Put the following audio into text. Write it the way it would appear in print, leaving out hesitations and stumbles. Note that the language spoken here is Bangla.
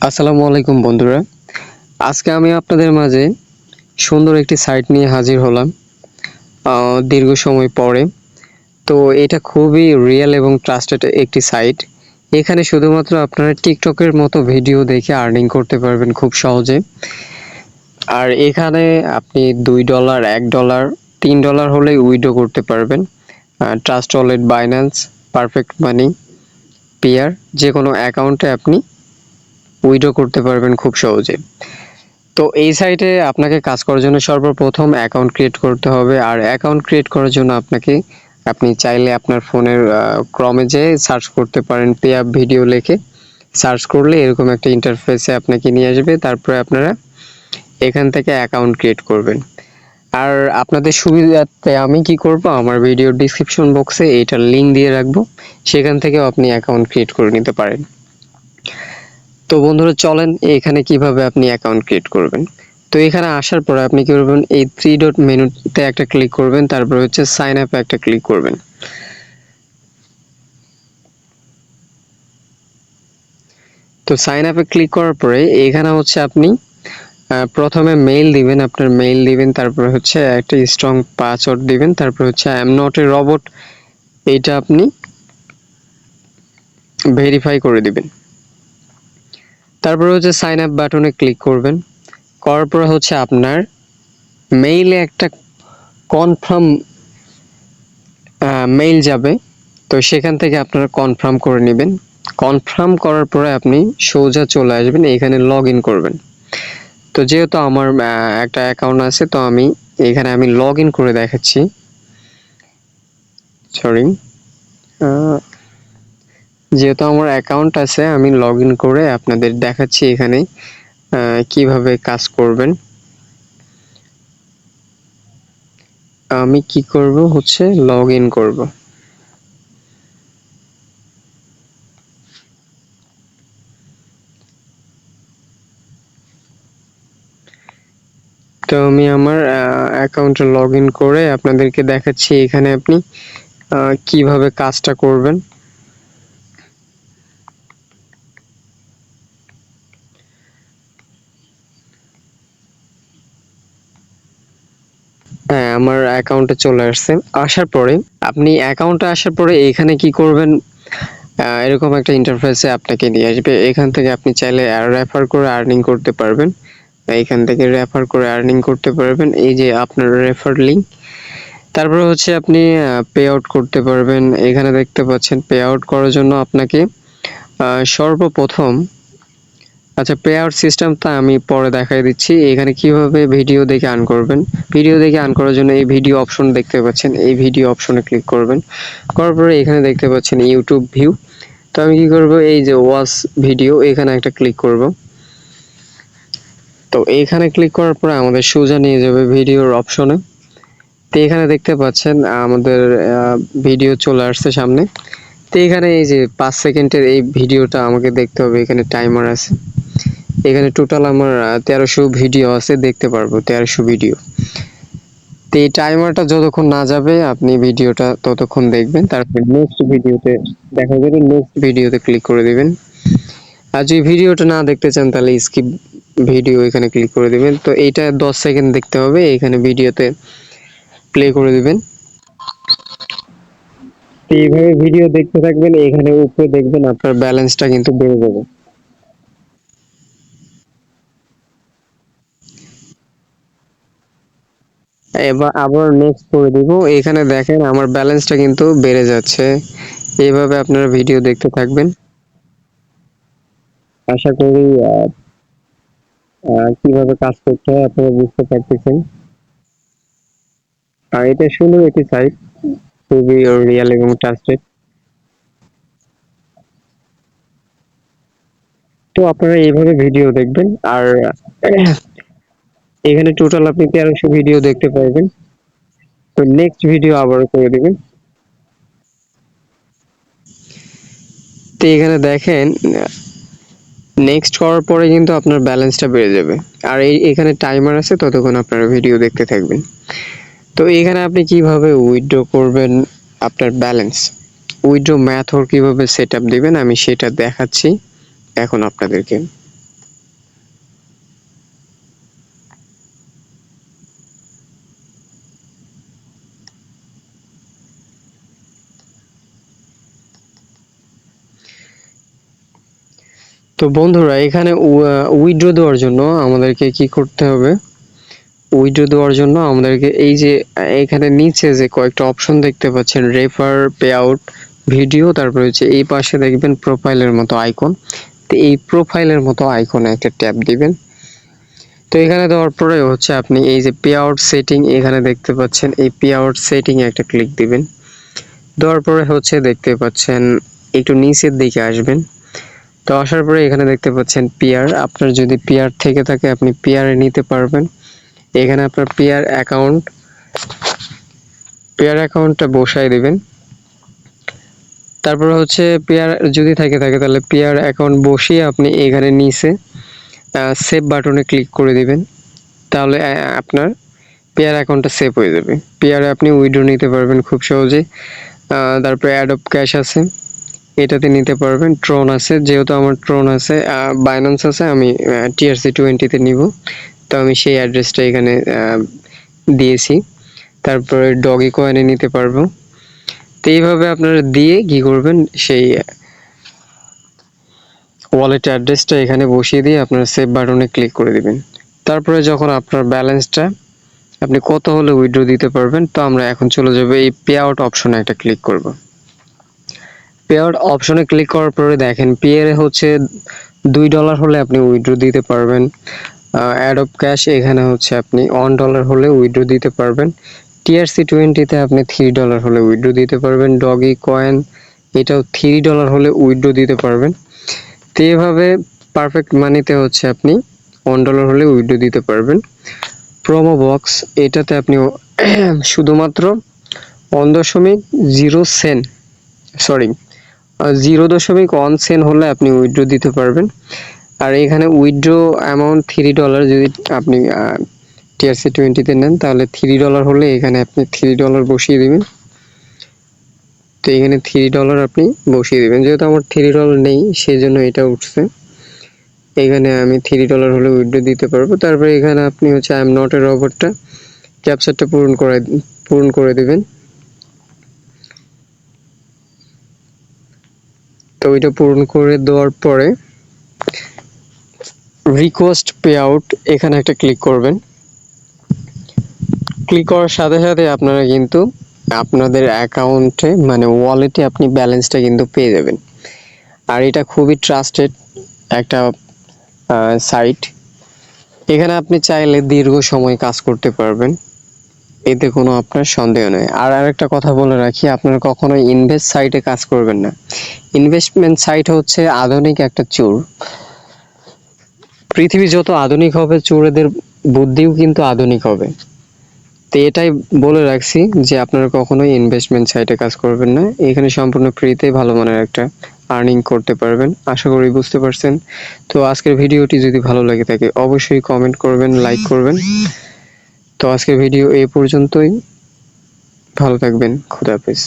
আসসালামু আলাইকুম বন্ধুরা। আজকে আমি আপনাদের মাঝে সুন্দর একটি সাইট নিয়ে হাজির হলাম দীর্ঘ সময় পরে। তো এটা খুবই রিয়েল এবং ট্রাস্টেড একটি সাইট। এখানে শুধুমাত্র আপনারা টিকটকের মতো ভিডিও দেখে আর্নিং করতে পারবেন খুব সহজে। আর এখানে আপনি $2, $1, $3 হলেই উইথড্র করতে পারবেন। ট্রাস্ট ওয়ালেট, বাইন্যান্স, পারফেক্ট মানি, পেয়ার যেকোনো অ্যাকাউন্টে আপনি উইথড্র করতে পারবেন খুব সহজে। তো এই সাইটে আপনাকে কাজ করার জন্য সর্বপ্রথম অ্যাকাউন্ট ক্রিয়েট করতে হবে। আর অ্যাকাউন্ট ক্রিয়েট করার জন্য আপনি চাইলে আপনার ফোনের ক্রমে যেয়ে সার্চ করতে পারেন, পে আপ ভিডিও লিখে সার্চ করলে এরকম একটা ইন্টারফেসে আপনাকে নিয়ে আসবে। তারপরে আপনারা এখান থেকে অ্যাকাউন্ট ক্রিয়েট করবেন। আর আপনাদের সুবিধার্থে আমি কি করব, আমার ভিডিওর ডিসক্রিপশন বক্সে এইটার লিঙ্ক দিয়ে রাখবো, সেখান থেকেও আপনি অ্যাকাউন্ট ক্রিয়েট করে নিতে পারেন। তো বন্ধুরা চলেন এখানে কিভাবে আপনি অ্যাকাউন্ট ক্রিয়েট করবেন। তো এখানে আসার পরে আপনি কি করবেন, এই 3 ডট মেনুতে একটা ক্লিক করবেন, তারপর হচ্ছে সাইন আপে একটা ক্লিক করবেন। তো সাইন আপে ক্লিক করার পরে এখানে হচ্ছে আপনি প্রথমে মেইল দিবেন, আপনার মেইল দিবেন, তারপর হচ্ছে একটা স্ট্রং পাসওয়ার্ড দিবেন, তারপর হচ্ছে I am not a robot এইটা আপনি ভেরিফাই করে দিবেন। তারপর হচ্ছে সাইন আপ বাটনে ক্লিক করবেন। করার পরে হচ্ছে আপনার মেইলে একটা কনফার্ম মেইল যাবে। তো সেখান থেকে আপনারা কনফার্ম করে নেবেন। কনফার্ম করার পরে আপনি সোজা চলে আসবেন, এখানে লগ ইন করবেন। তো যেহেতু আমার একটা অ্যাকাউন্ট আছে, তো আমি লগ ইন করে দেখাচ্ছি। সরি, যেহেতু আমার অ্যাকাউন্ট আছে আমি লগ ইন করে আপনাদের দেখাচ্ছি এখানে কিভাবে কাজ করবেন। আমি কি করব হচ্ছে লগ ইন করব। তো আমি আমার অ্যাকাউন্টে লগ ইন করে আপনাদেরকে দেখাচ্ছি এখানে আপনি কিভাবে কাজটা করবেন। হ্যাঁ, আমার অ্যাকাউন্টে চলে আসছে। আসার পরে আপনি অ্যাকাউন্টে আসার পরে এখানে কি করবেন, এরকম একটা ইন্টারফেসে আপনাকে নিয়ে আসবে। এখান থেকে আপনি চাইলে রেফার করে আর্নিং করতে পারবেন। এইখান থেকে রেফার করে আর্নিং করতে পারবেন, এই যে আপনার রেফার লিঙ্ক। তারপরে হচ্ছে আপনি পে আউট করতে পারবেন। এখানে দেখতে পাচ্ছেন পে আউট করার জন্য আপনাকে সর্বপ্রথম, আচ্ছা পে আউট সিস্টেমটা আমি পরে দেখাই দিচ্ছি। এখানে কিভাবে ভিডিও দেখে আর্ন করবেন। ভিডিও দেখে আর্ন করার জন্য এই ভিডিও অপশন দেখতে পাচ্ছেন, এই ভিডিও অপশনে ক্লিক করবেন। করার পরে এখানে দেখতে পাচ্ছেন ইউটিউব ভিউ। তো আমি কি করব, এই যে ওয়াচ ভিডিও এখানে একটা ক্লিক করব। তো এইখানে ক্লিক করার পরে আমাদের সোজা নিয়ে যাবে ভিডিওর অপশনে। তো এখানে দেখতে পাচ্ছেন আমাদের ভিডিও চলে আসছে সামনে। তো এখানে এই যে 5 সেকেন্ডের এই ভিডিওটা আমাকে দেখতে হবে, এখানে টাইমার আছে। এখানে টোটাল আমার 1300 ভিডিও আছে, দেখতে পারবো 1300 ভিডিও। তো এই টাইমারটা যতক্ষণ না যাবে আপনি ভিডিওটা ততক্ষণ দেখবেন, তারপর নেক্সট ভিডিওতে দেখা যাবে, নেক্সট ভিডিওতে ক্লিক করে দিবেন। আর যদি ভিডিওটা না দেখতে চান তাহলে স্কিপ ভিডিও এখানে ক্লিক করে দিবেন। তো এইটা 10 সেকেন্ড দেখতে হবে, এখানে ভিডিওতে প্লে করে দিবেন। তো এইভাবে ভিডিও দেখতে থাকবেন, এখানে উপরে দেখবেন আপনার ব্যালেন্সটা কিন্তু বেড়ে যাবে। এবার আবার নেক্সট করে দিব, এখানে দেখেন আমার ব্যালেন্সটা কিন্তু বেড়ে যাচ্ছে। এইভাবে আপনারা ভিডিও দেখতে থাকবেন। আশা করি কিভাবে কাজ করতে হয় আপনারা বুঝতে পারতেছেন। আর এটা সুন্দর একটি সাইট, খুবই রিয়েল এবং ট্রাস্টেড। তো আপনারা এইভাবে ভিডিও দেখবেন। আর এখানে টোটাল আপনি 1300 ভিডিও দেখতে পারবেন। তো নেক্সট ভিডিও আবার করে দিবেন। তো এখানে দেখেন নেক্সট করার পরে কিন্তু আপনার ব্যালেন্সটা বেড়ে যাবে। আর এখানে টাইমার আছে, ততক্ষণ আপনারা ভিডিও দেখতে থাকবেন। তো এখানে আপনি কিভাবে উইথড্র করবেন আপনার ব্যালেন্স, উইথড্র মেথড কিভাবে সেট আপ দিবেন আমি সেটা দেখাচ্ছি এখন আপনাদেরকে। তো বন্ধুরা এখানে উইথড্র দেওয়ার জন্য আমাদেরকে কি করতে হবে? উইথড্র দেওয়ার জন্য আমাদেরকে এই যে এখানে নিচে যে কয়েকটা অপশন দেখতে পাচ্ছেন, রেফার, পে আউট, ভিডিও, তারপরে হচ্ছে এই পাশে দেখবেন প্রোফাইলের মতো আইকন। তো এই প্রোফাইলের মতো আইকনে একটা ট্যাপ দিবেন। তো এখানে দেওয়ার পরে হচ্ছে আপনি এই যে পে আউট সেটিং এখানে দেখতে পাচ্ছেন, এই পে আউট সেটিং এ একটা ক্লিক দিবেন। দেওয়ার পরে হচ্ছে দেখতে পাচ্ছেন একটু নিচের দিকে আসবেন। তো আসার পরে এখানে দেখতে পাচ্ছেন পিআর, আপনার যদি পিআর থেকে থাকে আপনি পিআর এ নিতে পারবেন। এখানে আপনার পিআর অ্যাকাউন্টটা বসায় দিবেন। তারপর হচ্ছে পিআর যদি থাকে তাহলে পিআর অ্যাকাউন্ট বসিয়ে আপনি এখানে নিচে সেভ বাটনে ক্লিক করে দিবেন। তাহলে আপনার পিআর অ্যাকাউন্টটা সেভ হয়ে যাবে। পিআরে আপনি উইথড্র নিতে পারবেন খুব সহজে। তারপরে অ্যাডোব ক্যাশ আছে, এটাতে নিতে পারবেন। ট্রন আছে, যেহেতু আমার ট্রন আছে, বাইন্যান্স আছে, আমি TRC20 নিব। তো আমি সেই অ্যাড্রেসটা এখানে দিয়েছি। তারপরে ডগি কয়েনে নিতে পারবো। তো এইভাবে আপনারা দিয়ে কি করবেন, সেই ওয়ালেট অ্যাড্রেসটা এখানে বসিয়ে দিয়ে আপনারা সেভ বাটনে ক্লিক করে দিবেন। তারপরে যখন আপনার ব্যালেন্সটা আপনি কত হলে উইথড্র দিতে পারবেন, তো আমরা এখন চলে যাব এই পে আউট অপশনে একটা ক্লিক করব। পে আউট অপশনে ক্লিক করার পরে দেখেন পিআর হচ্ছে $2 হলে আপনি উইথড্র দিতে পারবেন। অ্যাডোব ক্যাশ এখানে হচ্ছে আপনি $1 হলে উইথড্র দিতে পারবেন। TRC20 আপনি $3 হলে উইথড্র দিতে পারবেন। ডগি কয়েন এটাও $3 হলে উইথড্র দিতে পারবেন। তো এভাবে পারফেক্ট মানিতে হচ্ছে আপনি $1 হলে উইথড্র দিতে পারবেন। প্রোমো বক্স এটাতে আপনি শুধুমাত্র 0.1 সেন্ট হলে আপনি উইথড্র দিতে পারবেন। আর এখানে উইথড্র অ্যামাউন্ট $3 যদি আপনি TRC20 নেন তাহলে $3 হলে এখানে আপনি $3 বসিয়ে দিবেন। তো এখানে $3 আপনি বসিয়ে দিবেন, যেহেতু আমার $3 নেই সেজন্য এটা উঠছে। এখানে আমি $3 হলে উইথড্র দিতে পারবো। তারপরে এখানে আপনি হচ্ছে আই এম নট এ রোবটটা ক্যাপচারটা পূরণ করে দিবেন। তো ওইটা পূরণ করে দেওয়ার পরে রিকোয়েস্ট পে আউট এখানে একটা ক্লিক করবেন। ক্লিক করার সাথে সাথে আপনারা কিন্তু আপনাদের অ্যাকাউন্টে মানে ওয়ালেটে আপনি ব্যালেন্সটা কিন্তু পেয়ে যাবেন। আর এটা খুবই ট্রাস্টেড একটা সাইট। এখানে আপনি চাইলে দীর্ঘ সময় কাজ করতে পারবেন, এতে কোনো আপনার সন্দেহ নেই। আর আরেকটা কথা বলে রাখি, আপনারা কখনোই ইনভেস্ট সাইটে কাজ করবেন না। ইনভেস্টমেন্ট সাইট হচ্ছে আধুনিক একটা চোর। পৃথিবী যত আধুনিক হবে চোরেদের বুদ্ধিও কিন্তু আধুনিক হবে। তো এটাই বলে রাখছি যে আপনারা কখনোই ইনভেস্টমেন্ট সাইটে কাজ করবেন না। এখানে সম্পূর্ণ ফ্রিতে ভালো মানের একটা আর্নিং করতে পারবেন, আশা করি বুঝতে পারছেন। তো আজকের ভিডিওটি যদি ভালো লাগে থাকে অবশ্যই কমেন্ট করবেন, লাইক করবেন। তো আজকের ভিডিও এই পর্যন্তই, ভালো থাকবেন, খোদা হাফেজ।